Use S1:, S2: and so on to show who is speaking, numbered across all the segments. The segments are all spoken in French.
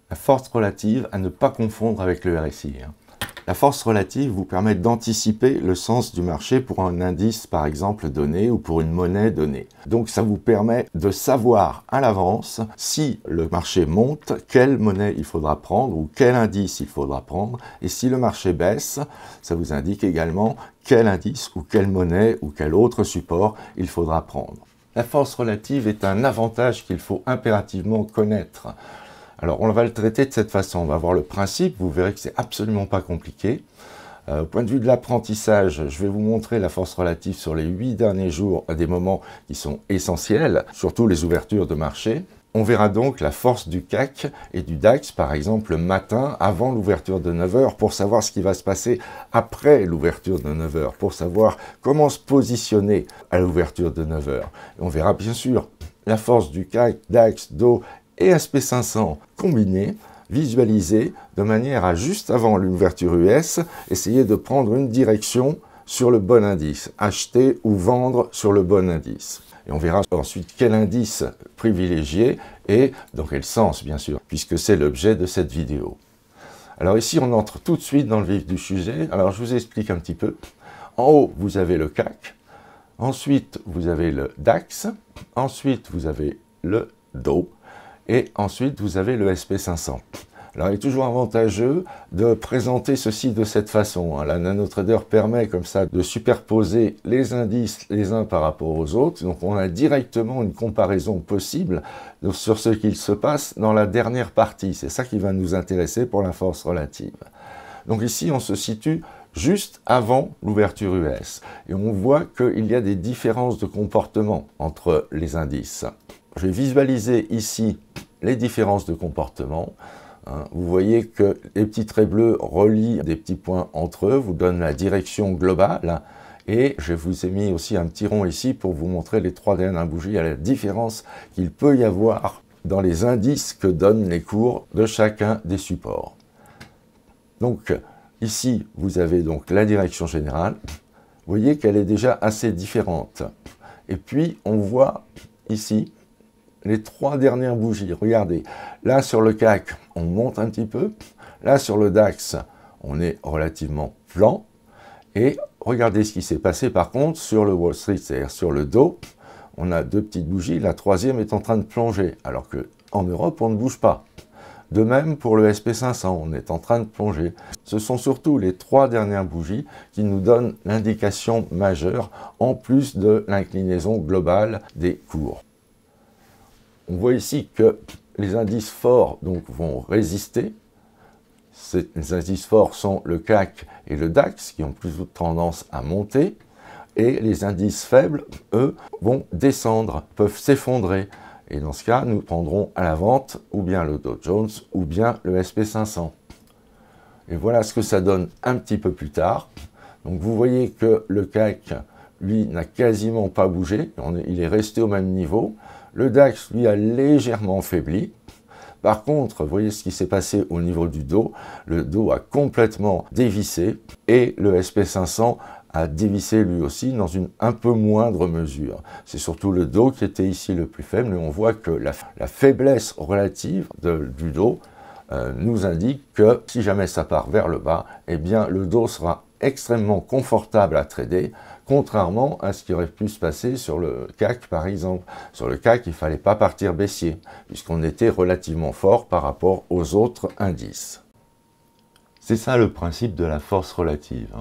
S1: La force relative à ne pas confondre avec le RSI. La force relative vous permet d'anticiper le sens du marché pour un indice par exemple donné ou pour une monnaie donnée. Donc ça vous permet de savoir à l'avance si le marché monte, quelle monnaie il faudra prendre ou quel indice il faudra prendre. Et si le marché baisse, ça vous indique également quel indice ou quelle monnaie ou quel autre support il faudra prendre. La force relative est un avantage qu'il faut impérativement connaître. Alors, on va le traiter de cette façon. On va voir le principe, vous verrez que c'est absolument pas compliqué. Au point de vue de l'apprentissage, je vais vous montrer la force relative sur les 8 derniers jours à des moments qui sont essentiels, surtout les ouvertures de marché. On verra donc la force du CAC et du DAX, par exemple, le matin, avant l'ouverture de 9 h, pour savoir ce qui va se passer après l'ouverture de 9 h, pour savoir comment se positionner à l'ouverture de 9 h. On verra bien sûr la force du CAC, DAX, DAX et SP500 combinés, visualisés de manière à, juste avant l'ouverture US, essayer de prendre une direction sur le bon indice, acheter ou vendre sur le bon indice. Et on verra ensuite quel indice privilégier et dans quel sens, bien sûr, puisque c'est l'objet de cette vidéo. Alors ici, on entre tout de suite dans le vif du sujet. Alors je vous explique un petit peu. En haut, vous avez le CAC. Ensuite, vous avez le DAX. Ensuite, vous avez le DAX. Et ensuite, vous avez le SP500. Alors, il est toujours avantageux de présenter ceci de cette façon. La NanoTrader permet comme ça de superposer les indices les uns par rapport aux autres. Donc, on a directement une comparaison possible sur ce qu'il se passe dans la dernière partie. C'est ça qui va nous intéresser pour la force relative. Donc ici, on se situe juste avant l'ouverture US. Et on voit qu'il y a des différences de comportement entre les indices. Je vais visualiser ici les différences de comportement. Vous voyez que les petits traits bleus relient des petits points entre eux, vous donnent la direction globale. Et je vous ai mis aussi un petit rond ici pour vous montrer les 3 dernières bougies à la différence qu'il peut y avoir dans les indices que donnent les cours de chacun des supports. Donc ici, vous avez donc la direction générale. Vous voyez qu'elle est déjà assez différente. Et puis, on voit ici les 3 dernières bougies. Regardez, là sur le CAC, on monte un petit peu. Là sur le DAX, on est relativement plan. Et regardez ce qui s'est passé par contre sur le Wall Street, c'est-à-dire sur le DAX. On a 2 petites bougies, la 3e est en train de plonger, alors qu'en Europe, on ne bouge pas. De même pour le SP500, on est en train de plonger. Ce sont surtout les 3 dernières bougies qui nous donnent l'indication majeure, en plus de l'inclinaison globale des cours. On voit ici que les indices forts donc, vont résister. Ces indices forts sont le CAC et le DAX qui ont plutôt tendance à monter. Et les indices faibles, eux, vont descendre, peuvent s'effondrer. Et dans ce cas, nous prendrons à la vente ou bien le Dow Jones ou bien le SP500. Et voilà ce que ça donne un petit peu plus tard. Donc vous voyez que le CAC, lui, n'a quasiment pas bougé. Il est resté au même niveau. Le DAX, lui, a légèrement faibli. Par contre, vous voyez ce qui s'est passé au niveau du Dow. Le Dow a complètement dévissé et le SP500 a dévissé lui aussi dans une un peu moindre mesure. C'est surtout le Dow qui était ici le plus faible, et on voit que la faiblesse relative du Dow nous indique que si jamais ça part vers le bas, eh bien le Dow sera extrêmement confortable à trader, contrairement à ce qui aurait pu se passer sur le CAC par exemple. Sur le CAC, il ne fallait pas partir baissier, puisqu'on était relativement fort par rapport aux autres indices. C'est ça le principe de la force relative.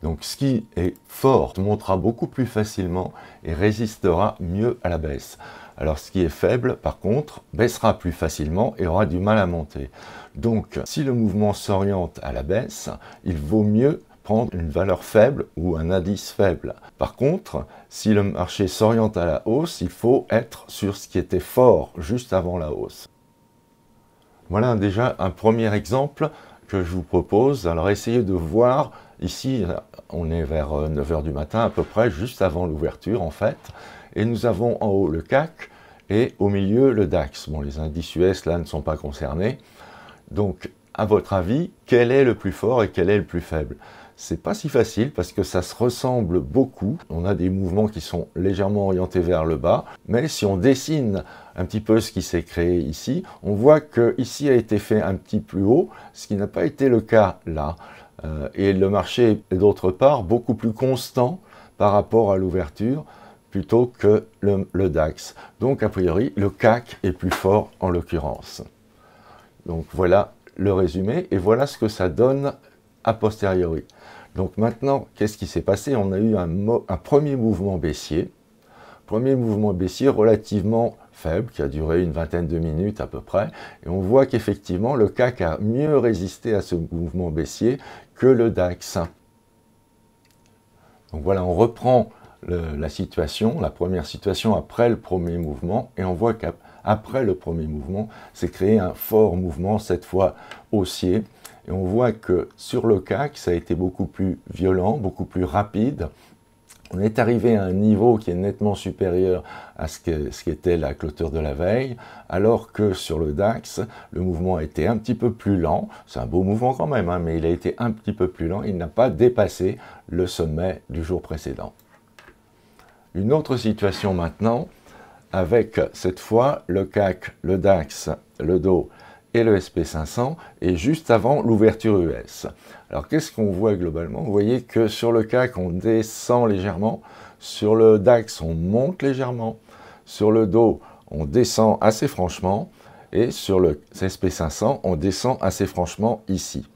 S1: Donc ce qui est fort montera beaucoup plus facilement et résistera mieux à la baisse. Alors ce qui est faible, par contre, baissera plus facilement et aura du mal à monter. Donc si le mouvement s'oriente à la baisse, il vaut mieux prendre une valeur faible ou un indice faible. Par contre, si le marché s'oriente à la hausse, il faut être sur ce qui était fort juste avant la hausse. Voilà déjà un premier exemple que je vous propose. Alors essayez de voir, ici on est vers 9 h du matin à peu près, juste avant l'ouverture en fait, et nous avons en haut le CAC et au milieu le DAX. Bon, les indices US là ne sont pas concernés. Donc à votre avis, quel est le plus fort et quel est le plus faible? C'est pas si facile parce que ça se ressemble beaucoup. On a des mouvements qui sont légèrement orientés vers le bas, mais si on dessine un petit peu ce qui s'est créé ici, on voit que ici a été fait un petit plus haut, ce qui n'a pas été le cas là. Et le marché est d'autre part beaucoup plus constant par rapport à l'ouverture plutôt que le DAX. Donc a priori, le CAC est plus fort en l'occurrence. Donc voilà le résumé et voilà ce que ça donne a posteriori. Donc maintenant, qu'est-ce qui s'est passé? On a eu un premier mouvement baissier relativement faible, qui a duré une vingtaine de minutes à peu près, et on voit qu'effectivement le CAC a mieux résisté à ce mouvement baissier que le DAX. Donc voilà, on reprend la situation, la première situation après le premier mouvement, et on voit qu'après le premier mouvement, s'est créé un fort mouvement, cette fois haussier, et on voit que sur le CAC, ça a été beaucoup plus violent, beaucoup plus rapide. On est arrivé à un niveau qui est nettement supérieur à ce qu'était la clôture de la veille, alors que sur le DAX, le mouvement a été un petit peu plus lent. C'est un beau mouvement quand même, hein, mais il a été un petit peu plus lent. Il n'a pas dépassé le sommet du jour précédent. Une autre situation maintenant, avec cette fois le CAC, le DAX, le Dow et le SP500, et juste avant l'ouverture US. Alors qu'est-ce qu'on voit globalement? Vous voyez que sur le CAC, on descend légèrement, sur le DAX, on monte légèrement, sur le Dow, on descend assez franchement, et sur le SP500, on descend assez franchement ici.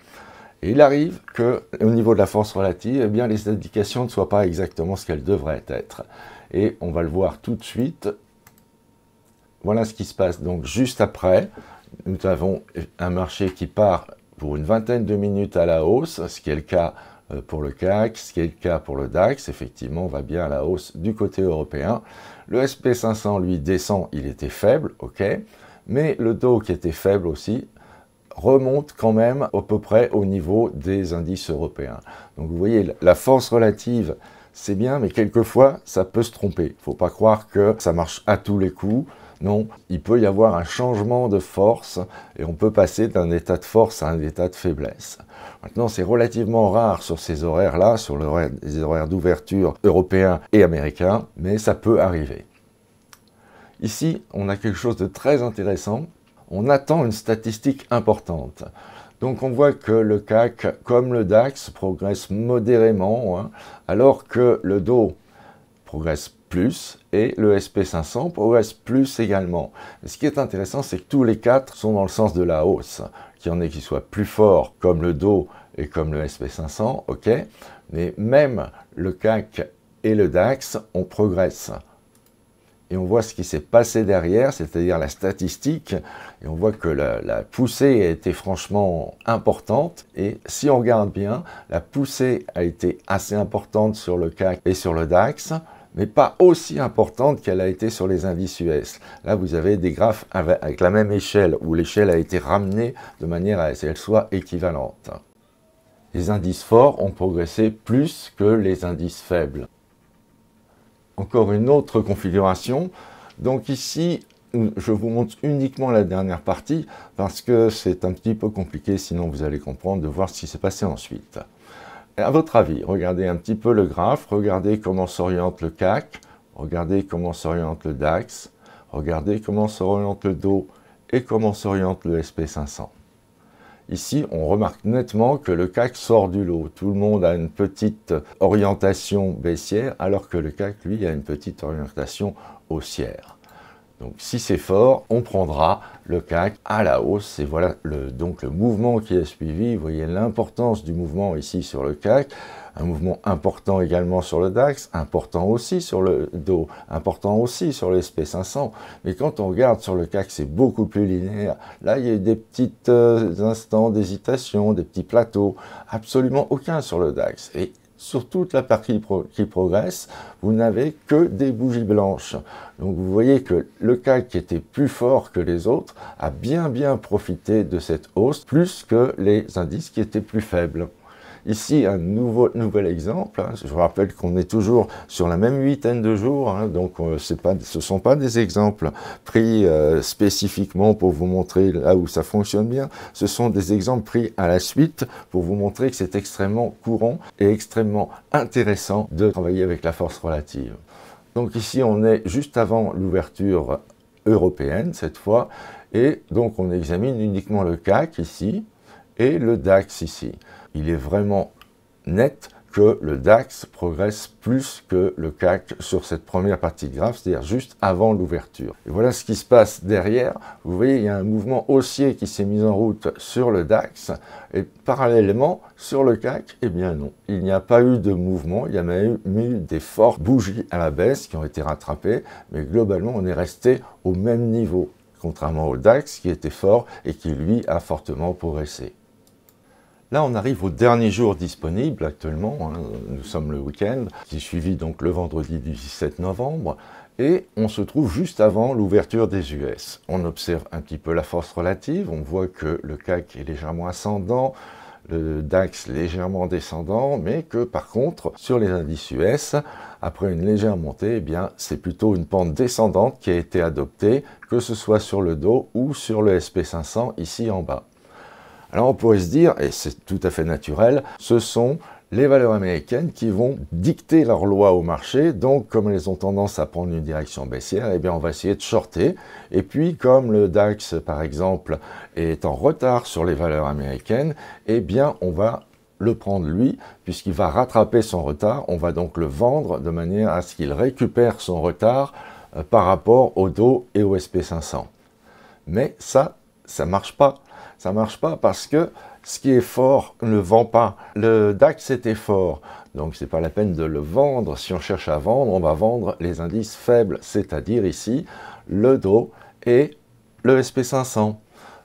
S1: Et il arrive qu'au niveau de la force relative, eh bien, les indications ne soient pas exactement ce qu'elles devraient être. Et on va le voir tout de suite. Voilà ce qui se passe. Donc juste après, nous avons un marché qui part pour une vingtaine de minutes à la hausse, ce qui est le cas pour le CAC, ce qui est le cas pour le DAX. Effectivement, on va bien à la hausse du côté européen. Le SP500, lui, descend, il était faible, ok, mais le Dow, qui était faible aussi, remonte quand même à peu près au niveau des indices européens. Donc vous voyez, la force relative, c'est bien, mais quelquefois, ça peut se tromper. Il ne faut pas croire que ça marche à tous les coups. Non, il peut y avoir un changement de force et on peut passer d'un état de force à un état de faiblesse. Maintenant, c'est relativement rare sur ces horaires-là, sur les horaires d'ouverture européens et américains, mais ça peut arriver. Ici, on a quelque chose de très intéressant. On attend une statistique importante. Donc on voit que le CAC, comme le DAX, progresse modérément, hein, alors que le Dow progresse plus et le SP500 progresse plus également. Mais ce qui est intéressant, c'est que tous les quatre sont dans le sens de la hausse. Qu'il y en ait qui soient plus forts comme le Dow et comme le SP500, ok, mais même le CAC et le DAX, on progresse. Et on voit ce qui s'est passé derrière, c'est-à-dire la statistique, et on voit que la poussée a été franchement importante, et si on regarde bien, la poussée a été assez importante sur le CAC et sur le DAX, mais pas aussi importante qu'elle a été sur les indices US. Là, vous avez des graphes avec la même échelle, où l'échelle a été ramenée de manière à ce qu'elle soit équivalente. Les indices forts ont progressé plus que les indices faibles. Encore une autre configuration. Donc ici, je vous montre uniquement la dernière partie parce que c'est un petit peu compliqué, sinon vous allez comprendre, de voir ce qui s'est passé ensuite. Et à votre avis, regardez un petit peu le graphe, regardez comment s'oriente le CAC, regardez comment s'oriente le DAX, regardez comment s'oriente le Dow et comment s'oriente le SP500. Ici, on remarque nettement que le CAC sort du lot. Tout le monde a une petite orientation baissière, alors que le CAC, lui, a une petite orientation haussière. Donc, si c'est fort, on prendra le CAC à la hausse. Et voilà donc le mouvement qui est suivi. Vous voyez l'importance du mouvement ici sur le CAC. Un mouvement important également sur le DAX, important aussi sur le Dow, important aussi sur le SP500. Mais quand on regarde sur le CAC, c'est beaucoup plus linéaire. Là, il y a des petits instants d'hésitation, des petits plateaux. Absolument aucun sur le DAX. Et sur toute la partie qui progresse, vous n'avez que des bougies blanches. Donc vous voyez que le CAC, qui était plus fort que les autres, a bien profité de cette hausse, plus que les indices qui étaient plus faibles. Ici, un nouvel exemple. Hein. Je vous rappelle qu'on est toujours sur la même huitaine de jours, hein, donc ce ne sont pas des exemples pris spécifiquement pour vous montrer là où ça fonctionne bien. Ce sont des exemples pris à la suite pour vous montrer que c'est extrêmement courant et extrêmement intéressant de travailler avec la force relative. Donc ici, on est juste avant l'ouverture européenne cette fois, et donc on examine uniquement le CAC ici et le DAX ici. Il est vraiment net que le DAX progresse plus que le CAC sur cette première partie de graphe, c'est-à-dire juste avant l'ouverture. Et voilà ce qui se passe derrière. Vous voyez, il y a un mouvement haussier qui s'est mis en route sur le DAX, et parallèlement, sur le CAC, eh bien non. Il n'y a pas eu de mouvement, il y a même eu des fortes bougies à la baisse qui ont été rattrapées, mais globalement, on est resté au même niveau, contrairement au DAX qui était fort et qui, lui, a fortement progressé. Là, on arrive au dernier jour disponible actuellement, hein, nous sommes le week-end, qui est suivi donc le vendredi du 17 novembre, et on se trouve juste avant l'ouverture des US. On observe un petit peu la force relative, on voit que le CAC est légèrement ascendant, le DAX légèrement descendant, mais que par contre, sur les indices US, après une légère montée, eh bien, c'est plutôt une pente descendante qui a été adoptée, que ce soit sur le Dow ou sur le SP500 ici en bas. Alors on pourrait se dire, et c'est tout à fait naturel, ce sont les valeurs américaines qui vont dicter leurs lois au marché, donc comme elles ont tendance à prendre une direction baissière, eh bien on va essayer de shorter, et puis comme le DAX par exemple est en retard sur les valeurs américaines, eh bien on va le prendre lui, puisqu'il va rattraper son retard, on va donc le vendre de manière à ce qu'il récupère son retard par rapport au Dow et au SP500. Mais ça marche pas. Ça ne marche pas parce que ce qui est fort ne vend pas. Le DAX était fort, donc ce n'est pas la peine de le vendre. Si on cherche à vendre, on va vendre les indices faibles, c'est-à-dire ici le Dow et le SP500.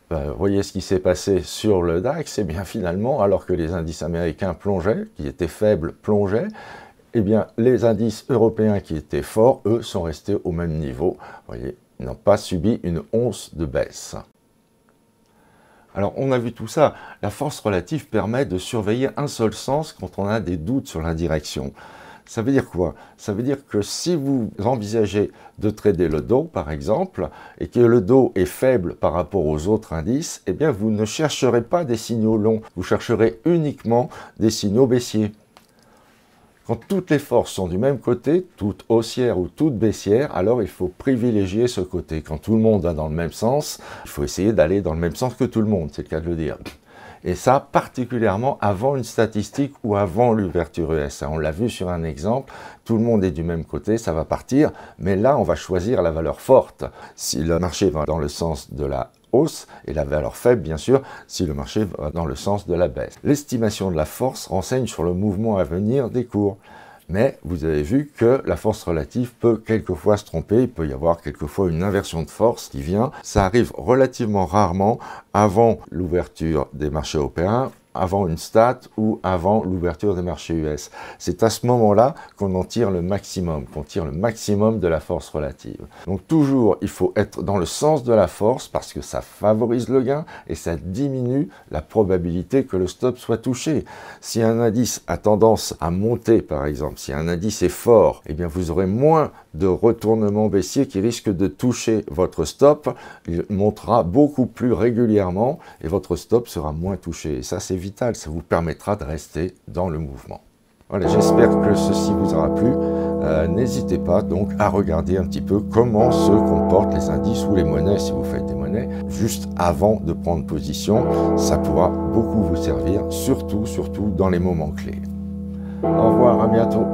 S1: Vous voyez ce qui s'est passé sur le DAX, et bien finalement, alors que les indices américains plongeaient, qui étaient faibles plongeaient, eh bien les indices européens qui étaient forts, eux, sont restés au même niveau. Vous voyez, ils n'ont pas subi une once de baisse. Alors, on a vu tout ça. La force relative permet de surveiller un seul sens quand on a des doutes sur la direction. Ça veut dire quoi? Ça veut dire que si vous envisagez de trader le Dow, par exemple, et que le Dow est faible par rapport aux autres indices, eh bien, vous ne chercherez pas des signaux longs, vous chercherez uniquement des signaux baissiers. Quand toutes les forces sont du même côté, toutes haussières ou toutes baissières, alors il faut privilégier ce côté. Quand tout le monde va dans le même sens, il faut essayer d'aller dans le même sens que tout le monde, c'est le cas de le dire. Et ça, particulièrement avant une statistique ou avant l'ouverture US. On l'a vu sur un exemple, tout le monde est du même côté, ça va partir, mais là, on va choisir la valeur forte. Si le marché va dans le sens de la hausse, et la valeur faible, bien sûr, si le marché va dans le sens de la baisse. L'estimation de la force renseigne sur le mouvement à venir des cours. Mais vous avez vu que la force relative peut quelquefois se tromper, il peut y avoir quelquefois une inversion de force qui vient. Ça arrive relativement rarement avant l'ouverture des marchés européens, avant une stat ou avant l'ouverture des marchés US. C'est à ce moment-là qu'on en tire le maximum, qu'on tire le maximum de la force relative. Donc toujours, il faut être dans le sens de la force parce que ça favorise le gain et ça diminue la probabilité que le stop soit touché. Si un indice a tendance à monter, par exemple, si un indice est fort, eh bien vous aurez moins de retournements baissiers qui risquent de toucher votre stop. Il montera beaucoup plus régulièrement et votre stop sera moins touché. Et ça, c'est vital, ça vous permettra de rester dans le mouvement. Voilà, j'espère que ceci vous aura plu. N'hésitez pas donc à regarder un petit peu comment se comportent les indices ou les monnaies si vous faites des monnaies juste avant de prendre position. Ça pourra beaucoup vous servir, surtout dans les moments clés. Au revoir, à bientôt.